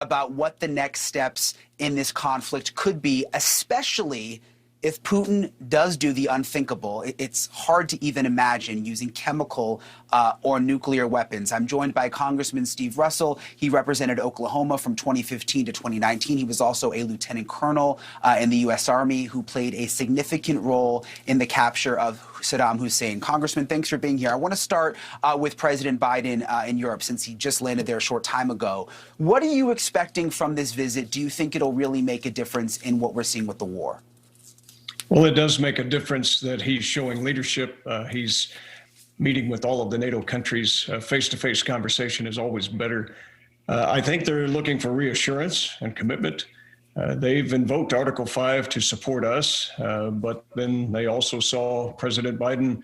about what the next steps in this conflict could be, especially if Putin does do the unthinkable. It's hard to even imagine using chemical or nuclear weapons. I'm joined by Congressman Steve Russel. He represented Oklahoma from 2015 to 2019. He was also a lieutenant colonel in the U.S. Army who played a significant role in the capture of Saddam Hussein. Congressman, thanks for being here. I want to start with President Biden in Europe, since he just landed there a short time ago. What are you expecting from this visit? Do you think it'll really make a difference in what we're seeing with the war? Well, it does make a difference that he's showing leadership. He's meeting with all of the NATO countries. Face-to-face conversation is always better. I think they're looking for reassurance and commitment. They've invoked Article 5 to support us, but then they also saw President Biden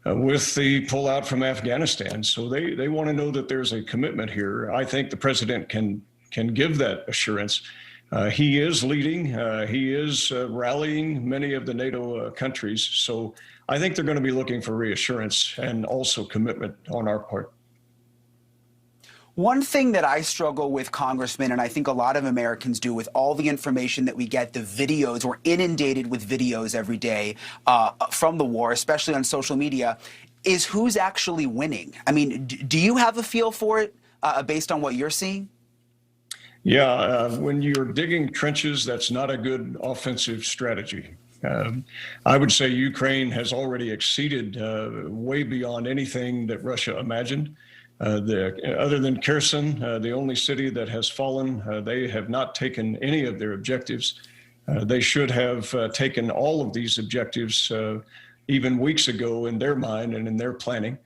with the pullout from Afghanistan. So they want to know that there's a commitment here. I think the president can give that assurance. He is leading. He is rallying many of the NATO countries. So I think they're going to be looking for reassurance and also commitment on our part. One thing that I struggle with, Congressman, and I think a lot of Americans do, with all the information that we get, the videos, we're inundated with videos every day from the war, especially on social media, is who's actually winning. I mean, do you have a feel for it based on what you're seeing? Yeah, when you're digging trenches, that's not a good offensive strategy. I would say Ukraine has already exceeded way beyond anything that Russia imagined. Other than Kherson, the only city that has fallen, they have not taken any of their objectives. They should have taken all of these objectives even weeks ago in their mind and in their planning.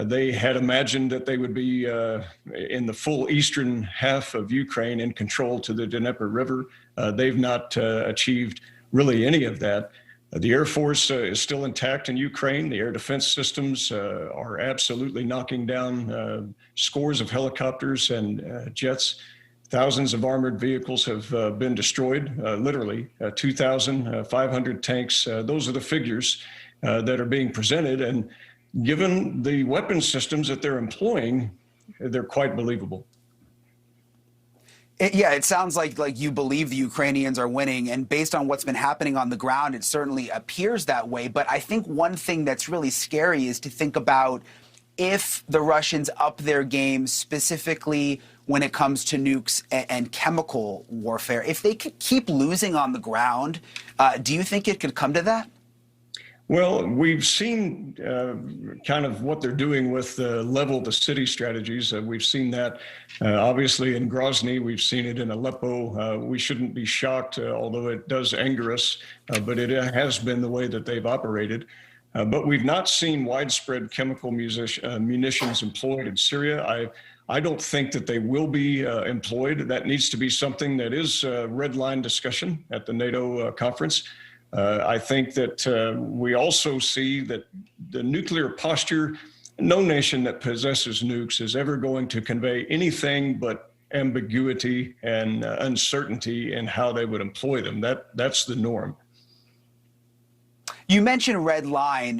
They had imagined that they would be in the full eastern half of Ukraine in control to the Dnieper River. They've not achieved really any of that. The Air Force is still intact in Ukraine. The air defense systems are absolutely knocking down scores of helicopters and jets. Thousands of armored vehicles have been destroyed, literally 2,500 tanks. Those are the figures that are being presented. And given the weapon systems that they're employing, they're quite believable. Yeah, it sounds like you believe the Ukrainians are winning, and based on what's been happening on the ground, it certainly appears that way. But I think one thing that's really scary is to think about if the Russians up their game, specifically when it comes to nukes and chemical warfare. If they could keep losing on the ground, do you think it could come to that? Well, we've seen kind of what they're doing with the level the city strategies. We've seen that obviously in Grozny. We've seen it in Aleppo. We shouldn't be shocked, although it does anger us, but it has been the way that they've operated. But we've not seen widespread chemical munitions employed in Syria. I don't think that they will be employed. That needs to be something that is a red line discussion at the NATO conference. I think that we also see that the nuclear posture, no nation that possesses nukes is ever going to convey anything but ambiguity and uncertainty in how they would employ them. That's the norm. You mentioned red line.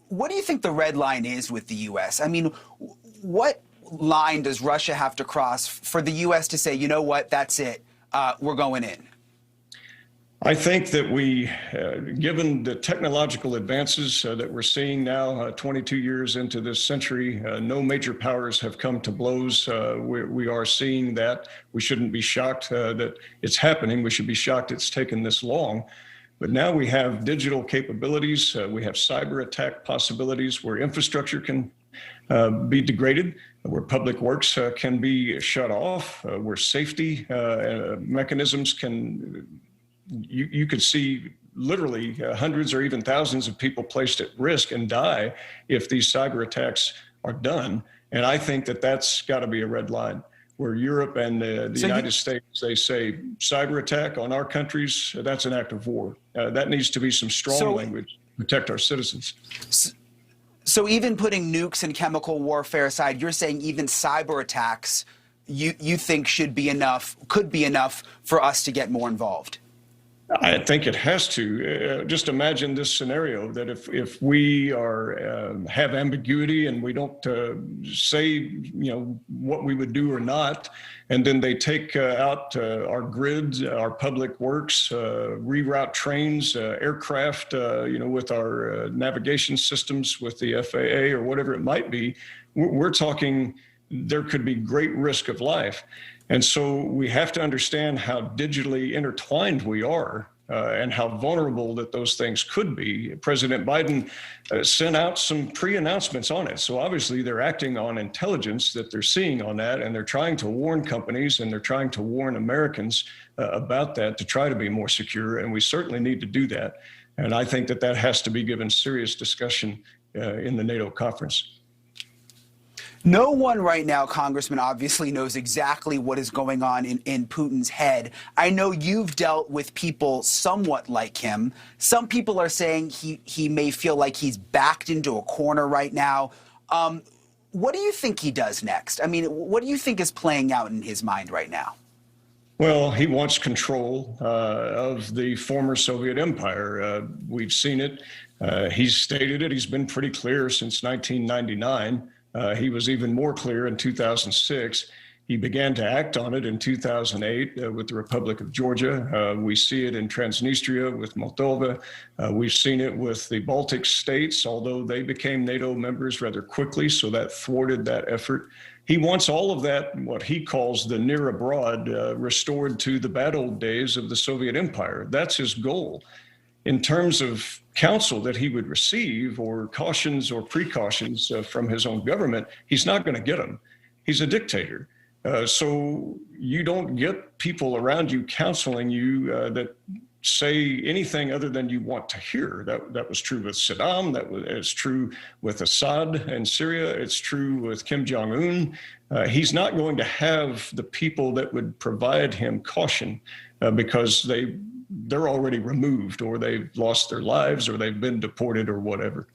What do you think the red line is with the U.S.? I mean, what line does Russia have to cross for the U.S. to say, you know what, that's it, we're going in? I think that given the technological advances that we're seeing now, 22 years into this century, no major powers have come to blows. We are seeing that. We shouldn't be shocked that it's happening. We should be shocked it's taken this long. But now we have digital capabilities. We have cyber attack possibilities where infrastructure can be degraded, where public works can be shut off, where safety mechanisms can. You could see literally hundreds or even thousands of people placed at risk and die if these cyber attacks are done. And I think that that's got to be a red line where Europe and the United States, they say cyber attack on our countries, that's an act of war. That needs to be some strong language to protect our citizens. So even putting nukes and chemical warfare aside, you're saying even cyber attacks you think could be enough for us to get more involved? I think it has to. Just imagine this scenario that if we are have ambiguity and we don't say what we would do or not, and then they take out our grids, our public works, reroute trains, aircraft, with our navigation systems, with the FAA or whatever it might be, we're talking there could be great risk of life. And so we have to understand how digitally intertwined we are and how vulnerable that those things could be. President Biden sent out some pre-announcements on it. So obviously they're acting on intelligence that they're seeing on that, and they're trying to warn companies and they're trying to warn Americans about that to try to be more secure. And we certainly need to do that. And I think that that has to be given serious discussion in the NATO conference. No one right now, Congressman, obviously knows exactly what is going on in Putin's head. I know you've dealt with people somewhat like him. Some people are saying he may feel like he's backed into a corner right now. What do you think he does next? I mean, what do you think is playing out in his mind right now? Well, he wants control of the former Soviet empire. We've seen it. He's stated it. He's been pretty clear since 1999. He was even more clear in 2006. He began to act on it in 2008 with the Republic of Georgia. We see it in Transnistria with Moldova. We've seen it with the Baltic states, although they became NATO members rather quickly, so that thwarted that effort. He wants all of that, what he calls the near abroad, restored to the bad old days of the Soviet empire. That's his goal. In terms of counsel that he would receive or cautions or precautions from his own government, he's not going to get them. He's a dictator. So you don't get people around you counseling you that say anything other than you want to hear. That was true with Saddam. It's true with Assad in Syria. It's true with Kim Jong-un. He's not going to have the people that would provide him caution because they're already removed, or they've lost their lives, or they've been deported, or whatever.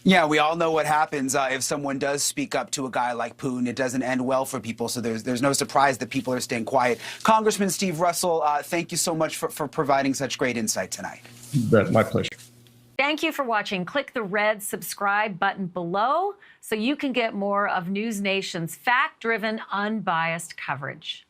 Yeah, we all know what happens if someone does speak up to a guy like Putin. It doesn't end well for people, so there's no surprise that people are staying quiet. Congressman Steve Russel, thank you so much for providing such great insight tonight. My pleasure. Thank you for watching. Click the red subscribe button below so you can get more of NewsNation's fact-driven, unbiased coverage.